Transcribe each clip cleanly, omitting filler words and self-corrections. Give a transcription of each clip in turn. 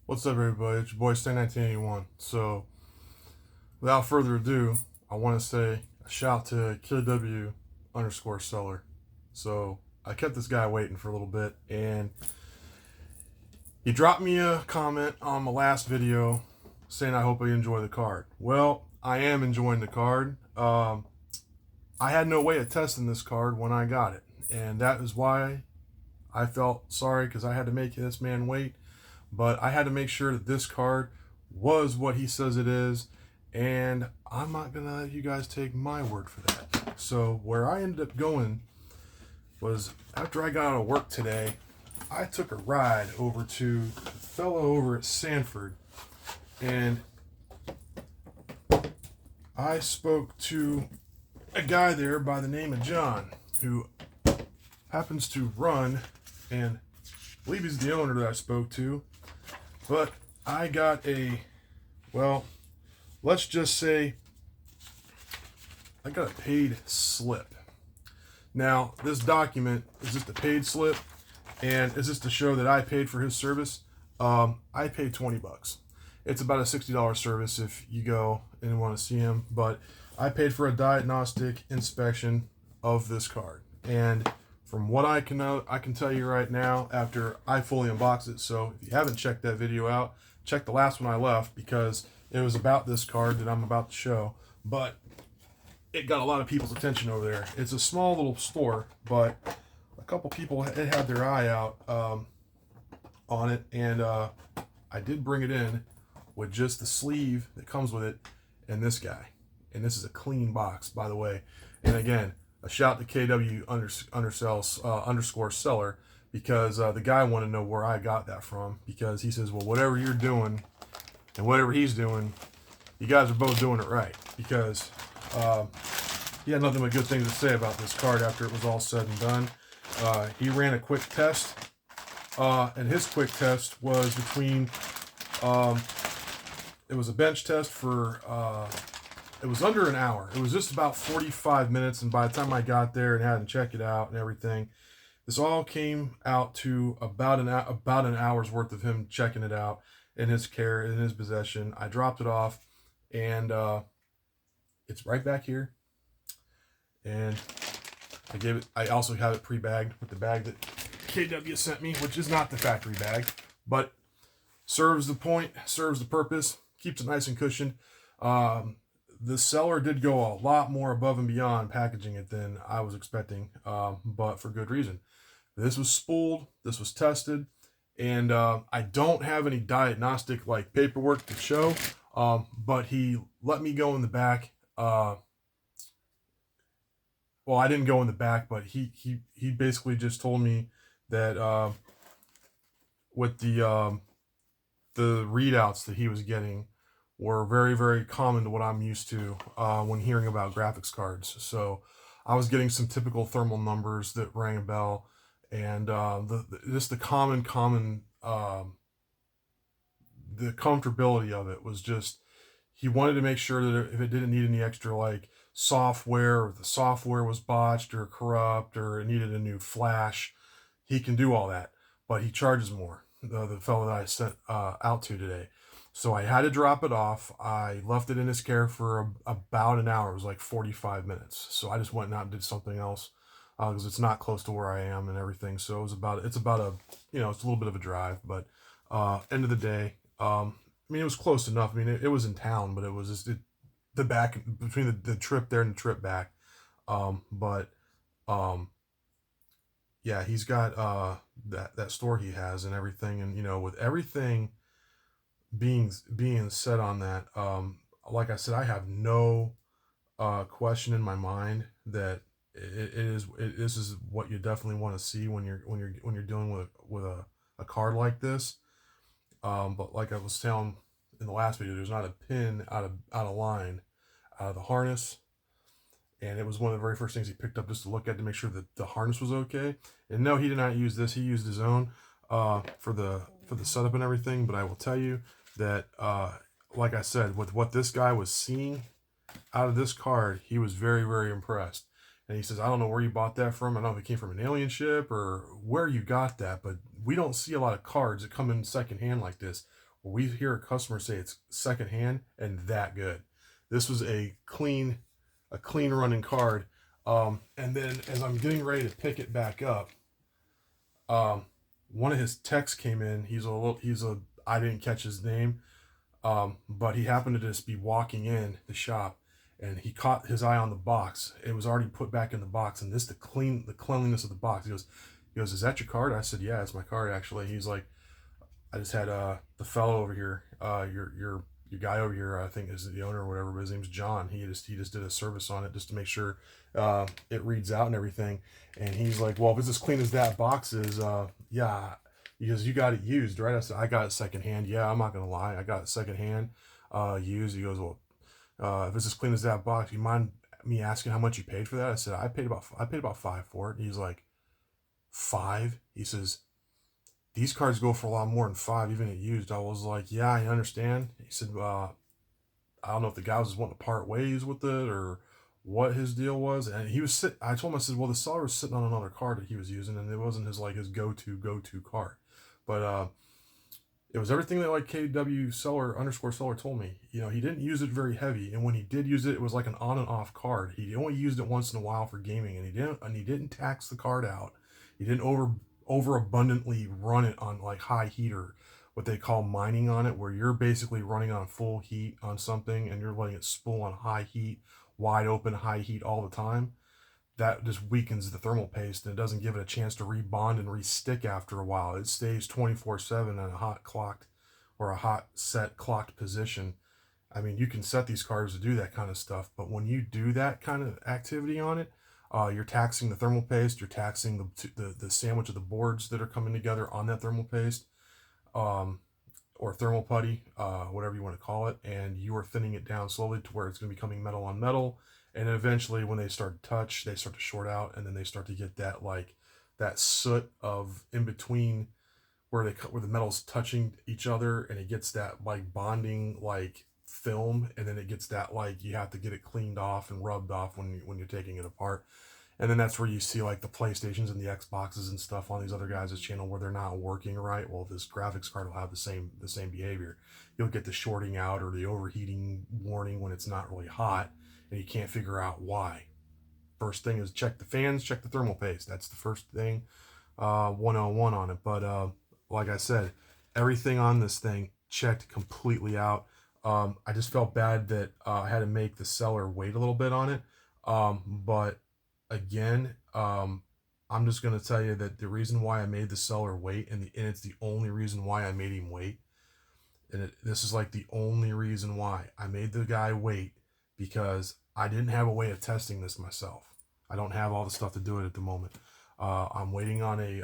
What's up, everybody? It's your boy Stan 1981. So, without further ado, I want to say a shout to KW_seller. So, I kept this guy waiting for a little bit, and he dropped me a comment on my last video saying I hope I enjoy the card. Well, I am enjoying the card. I had no way of testing this card when I got it, and that is why I felt sorry because I had to make this man wait. But I had to make sure that this card was what he says it is, and I'm not gonna let you guys take my word for that. So where I ended up going was, after I got out of work today, I took a ride over to the fellow over at Sanford, and I spoke to a guy there by the name of John, who happens to run, and I believe he's the owner that I spoke to. But I got well, let's just say I got a paid slip. Now, this document is just a paid slip, and is this to show that I paid for his service? I paid 20 bucks. It's about a $60 service if you go and want to see him, but I paid for a diagnostic inspection of this card. And from what I can tell you right now, after I fully unbox it. So if you haven't checked that video out, check the last one I left, because it was about this card that I'm about to show. But it got a lot of people's attention over there. It's a small little store, but a couple people had their eye out on it, and I did bring it in with just the sleeve that comes with it and this guy. And this is a clean box, by the way. And again, a shout to KW_seller, because the guy wanted to know where I got that from, because he says, well, whatever you're doing and whatever he's doing, you guys are both doing it right. Because he had nothing but good things to say about this card after it was all said and done. He ran a quick test, and his quick test was between, it was a bench test for, it was under an hour. It was just about 45 minutes, and by the time I got there and had to check it out and everything, this all came out to about an hour's worth of him checking it out in his care, in his possession. I dropped it off, and it's right back here. And I also have it pre-bagged with the bag that KW sent me, which is not the factory bag, but serves the point, serves the purpose, keeps it nice and cushioned. The seller did go a lot more above and beyond packaging it than I was expecting, but for good reason. This was spooled, this was tested, and I don't have any diagnostic paperwork to show, but he let me go in the back. Well, I didn't go in the back, but he basically just told me that with the readouts that he was getting were very, very common to what I'm used to when hearing about graphics cards. So I was getting some typical thermal numbers that rang a bell, and just the the comfortability of it was just, he wanted to make sure that if it didn't need any extra software, or the software was botched or corrupt or it needed a new flash, he can do all that, but he charges more. The fellow that I sent out to today. So I had to drop it off. I left it in his care for about an hour. It was like 45 minutes. So I just went out and did something else, because it's not close to where I am and everything. So it's about a, it's a little bit of a drive, but end of the day, I mean, it was close enough. I mean, it was in town, but it was just the back between the trip there and the trip back. Yeah, he's got that store he has and everything, and with everything being said on that, like I said, I have no question in my mind that this is what you definitely want to see when you're dealing with a card like this. But like I was telling in the last video, there's not a pin out of line out of the harness, and it was one of the very first things he picked up just to look at to make sure that the harness was okay. And no, he did not use this. He used his own for the setup and everything. But I will tell you that, like I said, with what this guy was seeing out of this card, he was very, very impressed. And he says, I don't know where you bought that from. I don't know if it came from an alien ship or where you got that, but we don't see a lot of cards that come in secondhand like this. We hear a customer say it's secondhand and that good. This was a clean running card. And then as I'm getting ready to pick it back up, one of his techs came in. I didn't catch his name, but he happened to just be walking in the shop, and he caught his eye on the box. It was already put back in the box, and the cleanliness of the box. He goes, "Is that your card?" I said, "Yeah, it's my card actually." He's like, "I just had the fellow over here, your guy over here, I think is the owner or whatever, but his name's John. He just did a service on it just to make sure it reads out and everything." And he's like, "Well, if it's as clean as that box is, yeah." Because you got it used, right? I said, "I got it secondhand." "Yeah, I'm not gonna lie, I got it secondhand, used." He goes, "Well, if it's as clean as that box, you mind me asking how much you paid for that?" I said, I paid about $5 for it." He's like, "$5?" He says, "These cards go for a lot more than $5, even at used." I was like, "Yeah, I understand." He said, "I don't know if the guy was just wanting to part ways with it or what his deal was." And I told him, I said, "Well, the seller was sitting on another card that he was using, and it wasn't his go-to card." But it was everything that like KW seller underscore seller told me. He didn't use it very heavy, and when he did use it, it was like an on and off card. He only used it once in a while for gaming, and he didn't tax the card out. He didn't over abundantly run it on like high heat, or what they call mining on it, where you're basically running on full heat on something and you're letting it spool on high heat, wide open high heat all the time. That just weakens the thermal paste, and it doesn't give it a chance to rebond and re-stick after a while. It stays 24/7 in a hot clocked or a hot set clocked position. I mean, you can set these cards to do that kind of stuff, but when you do that kind of activity on it, you're taxing the thermal paste. You're taxing the sandwich of the boards that are coming together on that thermal paste, um, or thermal putty, whatever you want to call it, and you are thinning it down slowly to where it's going to be becoming metal on metal. And then eventually, when they start to touch, they start to short out, and then they start to get that soot of in between where the metal's touching each other, and it gets that like bonding like film, and then it gets that like you have to get it cleaned off and rubbed off when you're taking it apart. And then that's where you see like the PlayStations and the Xboxes and stuff on these other guys' channel where they're not working right. Well, this graphics card will have the same behavior. You'll get the shorting out or the overheating warning when it's not really hot, and you can't figure out why. First thing is check the fans, check the thermal paste. That's the first thing, 101 on it. But like I said, everything on this thing checked completely out. I just felt bad that I had to make the seller wait a little bit on it. But again, I'm just going to tell you that the reason why I made the seller wait, and it's the only reason why I made him wait, and this is like the only reason why I made the guy wait, because I didn't have a way of testing this myself. I don't have all the stuff to do it at the moment. I'm waiting on a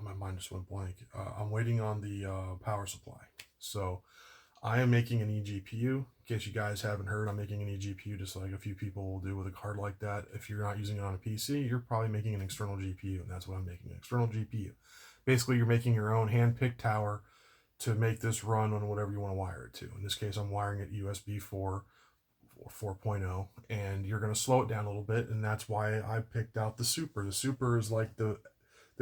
my mind just went blank. I'm waiting on the power supply. So I am making an eGPU. In case you guys haven't heard, I'm making an eGPU just like a few people will do with a card like that. If you're not using it on a PC, you're probably making an external GPU, and that's what I'm making, an external GPU. Basically, you're making your own hand-picked tower to make this run on whatever you want to wire it to. In this case, I'm wiring it USB 4 or 4.0, and you're going to slow it down a little bit, and that's why I picked out the Super. The Super is like the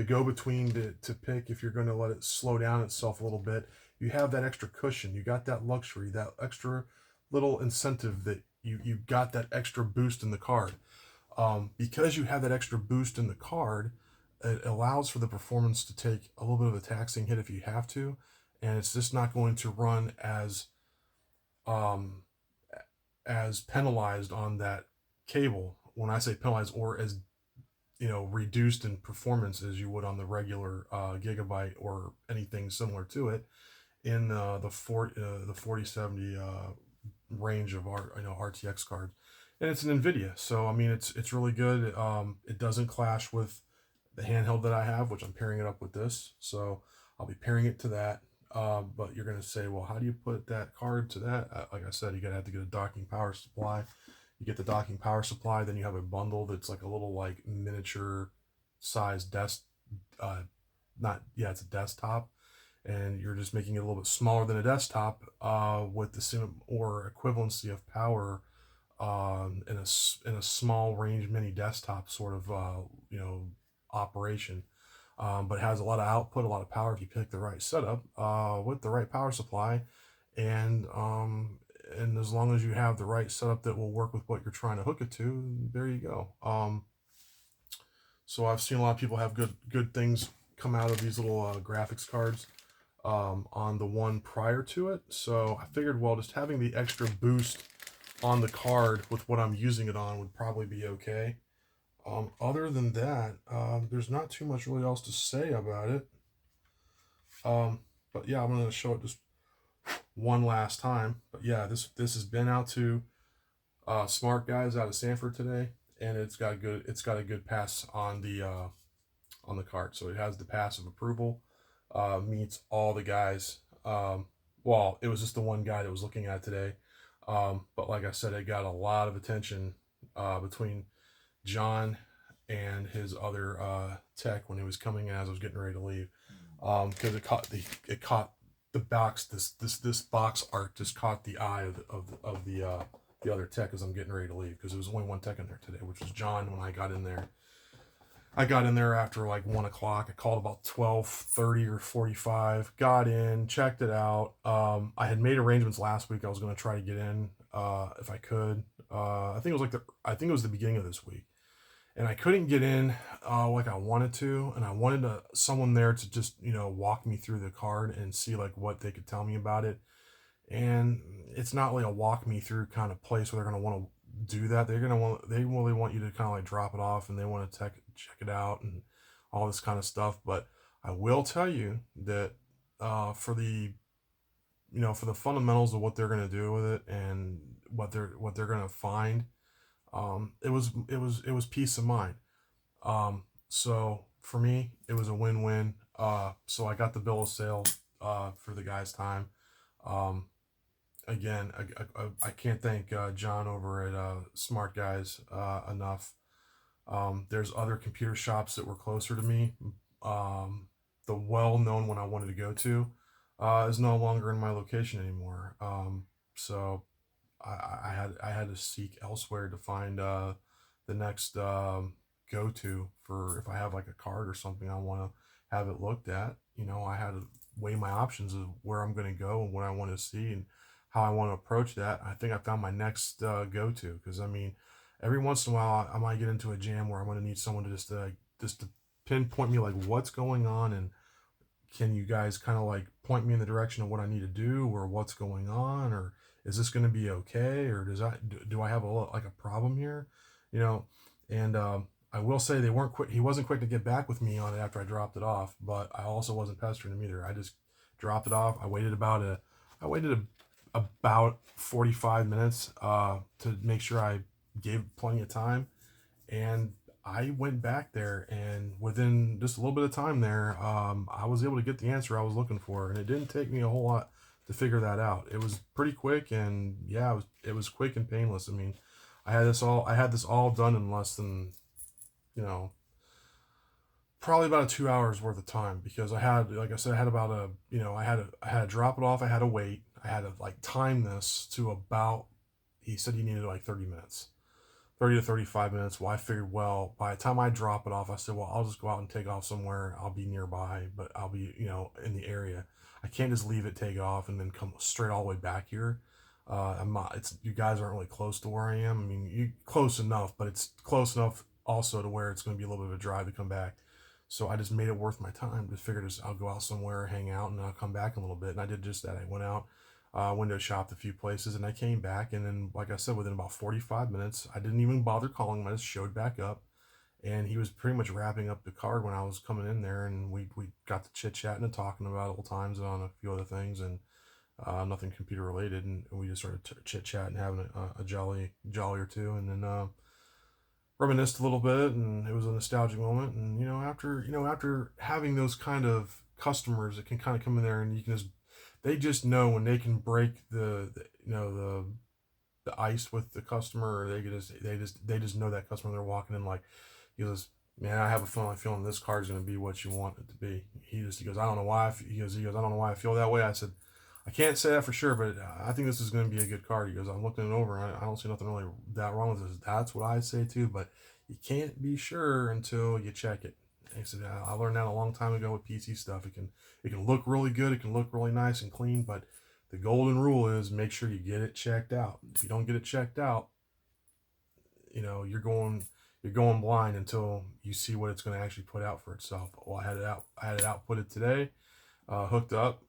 go-between to pick if you're going to let it slow down itself a little bit. You have that extra cushion. You got that luxury, that extra little incentive that you got that extra boost in the card. Because you have that extra boost in the card, it allows for the performance to take a little bit of a taxing hit if you have to, and it's just not going to run um, as penalized on that cable. When I say penalized, or as reduced in performance as you would on the regular Gigabyte or anything similar to it in the 4070 range of RTX cards. And it's an nvidia, so I mean it's really good. It doesn't clash with the handheld that I have, which I'm pairing it up with this, so I'll be pairing it to that. But you're going to say, well, how do you put that card to that? Like I said, you're going to have to get a docking power supply. You get the docking power supply, then you have a bundle that's like a little like miniature size it's a desktop, and you're just making it a little bit smaller than a desktop, with the same or equivalency of power, in a small range mini desktop sort of operation. But it has a lot of output, a lot of power if you pick the right setup with the right power supply, and as long as you have the right setup that will work with what you're trying to hook it to, there you go. So I've seen a lot of people have good things come out of these little graphics cards on the one prior to it. So I figured, well, just having the extra boost on the card with what I'm using it on would probably be okay. Other than that, there's not too much really else to say about it. But yeah, I'm going to show it just one last time. But yeah, this has been out to Smartguys out of Sanford today, and it's got a good pass on the card. So it has the pass of approval, meets all the guys. Well, it was just the one guy that was looking at it today. But like I said, it got a lot of attention between John and his other tech when he was coming in as I was getting ready to leave, because it caught the box. This box art just caught the eye of the other tech as I'm getting ready to leave, because there was only one tech in there today, which was John. When I got in there, after like 1 o'clock. I called about 12:30 or 45. Got in, checked it out. I had made arrangements last week. I was going to try to get in if I could. I think it was the beginning of this week, and I couldn't get in like I wanted to, and I wanted someone there to just walk me through the card and see like what they could tell me about it. And it's not like a walk me through kind of place where they're going to want to do that. They really want you to kind of like drop it off, and they want to check it out and all this kind of stuff. But I will tell you that for the fundamentals of what they're going to do with it and what they're going to find, it was peace of mind. So for me, it was a win-win. So I got the bill of sale for the guy's time. Again, I can't thank John over at Smartguys enough. There's other computer shops that were closer to me. The well-known one I wanted to go to is no longer in my location anymore. So I had to seek elsewhere to find the next go-to for if I have like a card or something I want to have it looked at. I had to weigh my options of where I'm going to go and what I want to see and how I want to approach that. I think I found my next go-to, because I mean, every once in a while I might get into a jam where I'm going to need someone to just to pinpoint me like what's going on, and can you guys kind of like point me in the direction of what I need to do or what's going on, or is this going to be okay, or do I have a problem here, And I will say they weren't quick. He wasn't quick to get back with me on it after I dropped it off, but I also wasn't pestering him either. I just dropped it off. I waited about 45 minutes to make sure I gave plenty of time, and I went back there, and within just a little bit of time there, I was able to get the answer I was looking for, and it didn't take me a whole lot to figure that out. It was pretty quick, and yeah, it was quick and painless. I mean, I had this all done in less than, probably about 2 hours worth of time, because I had, like I said, I had about I had to drop it off. I had to wait. I had to like time this to about, he said he needed like 30 minutes. 30 to 35 minutes. Well, I figured, well, by the time I drop it off, I said, well, I'll just go out and take off somewhere. I'll be nearby, but I'll be, in the area. I can't just leave it, take off, and then come straight all the way back here. You guys aren't really close to where I am. I mean, you close enough, but it's close enough also to where it's going to be a little bit of a drive to come back. So I just made it worth my time. Just figured I'll go out somewhere, hang out, and I'll come back in a little bit. And I did just that. I went out, window shopped a few places, and I came back. And then, like I said, within about 45 minutes, I didn't even bother calling him. I just showed back up, and he was pretty much wrapping up the card when I was coming in there. And we got to chit-chatting and talking about old times on a few other things, and nothing computer related. And we just started chit-chatting, having a jolly or two. And then reminisced a little bit, and it was a nostalgic moment. And after having those kind of customers that can kind of come in there, and they just know when they can break the ice with the customer, or they just know that customer. They're walking in like, he goes, man, I have a feeling this card's going to be what you want it to be. He goes, I don't know why. He goes, I don't know why I feel that way. I said, I can't say that for sure, but I think this is going to be a good card. He goes, I'm looking it over, and I don't see nothing really that wrong with this. That's what I say too, but you can't be sure until you check it. And he said, I learned that a long time ago with PC stuff. It can look really good, it can look really nice and clean, but the golden rule is make sure you get it checked out. If you don't get it checked out, you know, you're going blind until you see what it's going to actually put out for itself. Well, I had it outputted today, hooked up.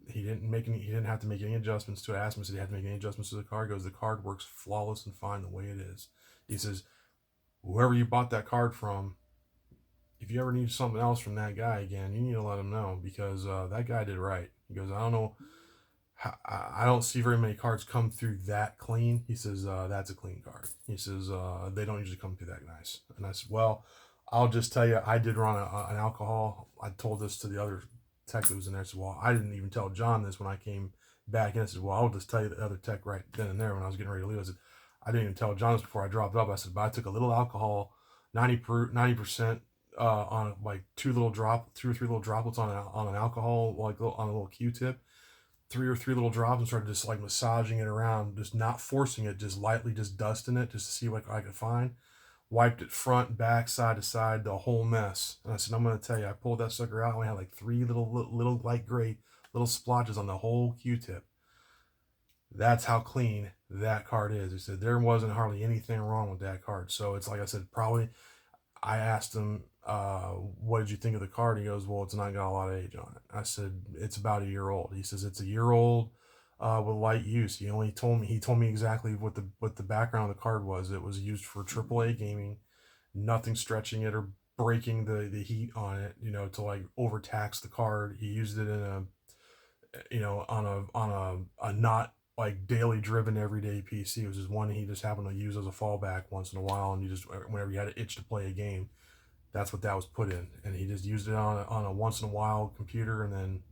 He didn't have to make any adjustments to it. I asked him, said he had to make any adjustments to the card. He goes, the card works flawless and fine the way it is. He says, whoever you bought that card from, if you ever need something else from that guy again, you need to let him know, because that guy did right. He goes, I don't know, I don't see very many cards come through that clean. He says, that's a clean card. He says, they don't usually come through that nice. And I said, well, I'll just tell you, I did run an alcohol. I told this to the other tech that was in there. I said, well, I didn't even tell John this when I came back in. I said, well, I'll just tell you the other tech right then and there when I was getting ready to leave. I said, I didn't even tell John this before I dropped up. I said, but I took a little alcohol, 90%, on like two or three little droplets on an alcohol, like on a little Q-tip, three little drops, and started just like massaging it around, just not forcing it, just lightly, just dusting it, just to see what I could find. Wiped it front, back, side to side, the whole mess. And I said, I'm going to tell you, I pulled that sucker out and we had like three little light gray little splotches on the whole Q-tip. That's how clean that card is. He said there wasn't hardly anything wrong with that card. So it's like I said, probably, I asked him, what did you think of the card? He goes, well, it's not got a lot of age on it. I said, it's about a year old. He says, it's a year old with light use. He told me exactly what the background of the card was. It was used for AAA gaming, nothing stretching it or breaking the heat on it, you know, to like overtax the card. He used it in a, you know, on a not like daily driven everyday PC. It was just one he just happened to use as a fallback once in a while, and you just, whenever you had an itch to play a game, that's what that was put in. And he just used it on a once in a while computer, and then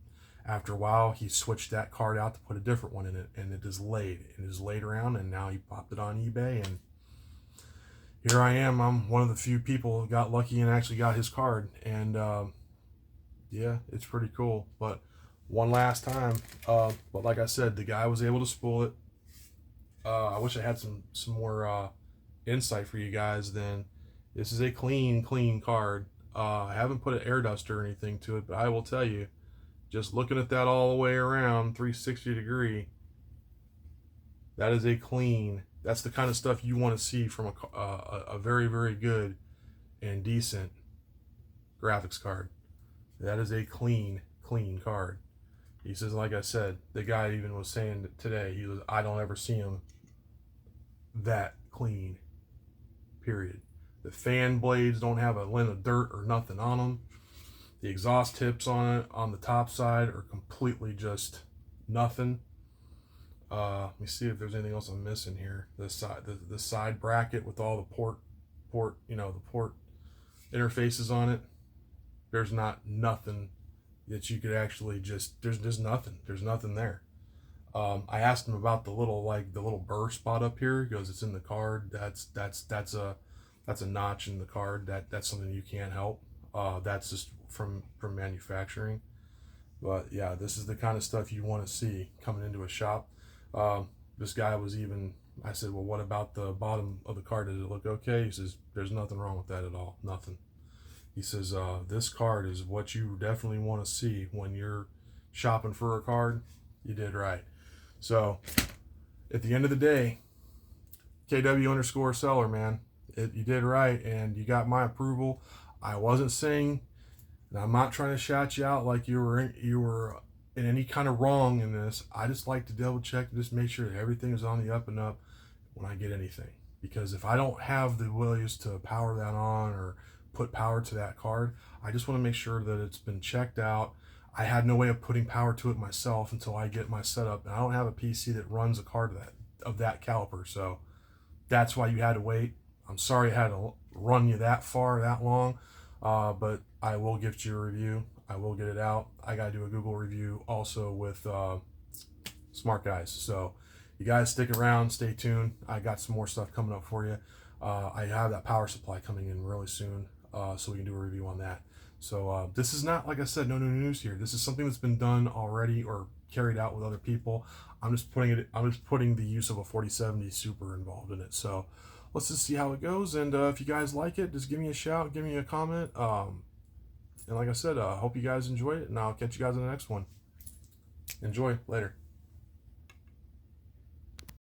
after a while he switched that card out to put a different one in it, and it just laid around, and now he popped it on eBay, and here I am. I'm one of the few people who got lucky and actually got his card. And yeah, it's pretty cool. But one last time, but like I said, the guy was able to spool it. I wish I had some more insight for you guys. Then this is a clean card. I haven't put an air duster or anything to it, but I will tell you, just looking at that all the way around 360 degree, that is a clean. That's the kind of stuff you want to see from a very, very good and decent graphics card. That is a clean card. He says, like I said, the guy even was saying today, he was, I don't ever see him that clean, period. The fan blades don't have a lint of dirt or nothing on them. The exhaust tips on it, on the top side, are completely just nothing. Let me see if there's anything else I'm missing here. The side bracket with all the port, you know, the port interfaces on it. There's nothing that you could actually just, there's nothing. There's nothing there. I asked him about the little burr spot up here. He goes, it's in the card. That's a notch in the card. That's something you can't help. That's just from manufacturing. But yeah, this is the kind of stuff you want to see coming into a shop. This guy was even, I said, well, what about the bottom of the card? Does it look okay? He says, there's nothing wrong with that at all. Nothing. He says, this card is what you definitely want to see when you're shopping for a card. You did right. So at the end of the day, KW_seller, man, you did right, and you got my approval. I wasn't saying, and I'm not trying to shout you out like you were in any kind of wrong in this. I just like to double check and just make sure that everything is on the up and up when I get anything. Because if I don't have the abilities to power that on or put power to that card, I just want to make sure that it's been checked out. I had no way of putting power to it myself until I get my setup, and I don't have a PC that runs a card of that caliber, so that's why you had to wait. I'm sorry I had to run you that far, that long, but I will gift you a review. I will get it out. I got to do a Google review also with Smartguys. So you guys stick around, stay tuned. I got some more stuff coming up for you. I have that power supply coming in really soon, so we can do a review on that. So this is not, like I said, no new news here. This is something that's been done already or carried out with other people. I'm just putting the use of a 4070 Super involved in it. So let's just see how it goes. And if you guys like it, just give me a shout, give me a comment. And like I said, I hope you guys enjoy it, and I'll catch you guys in the next one. Enjoy. Later.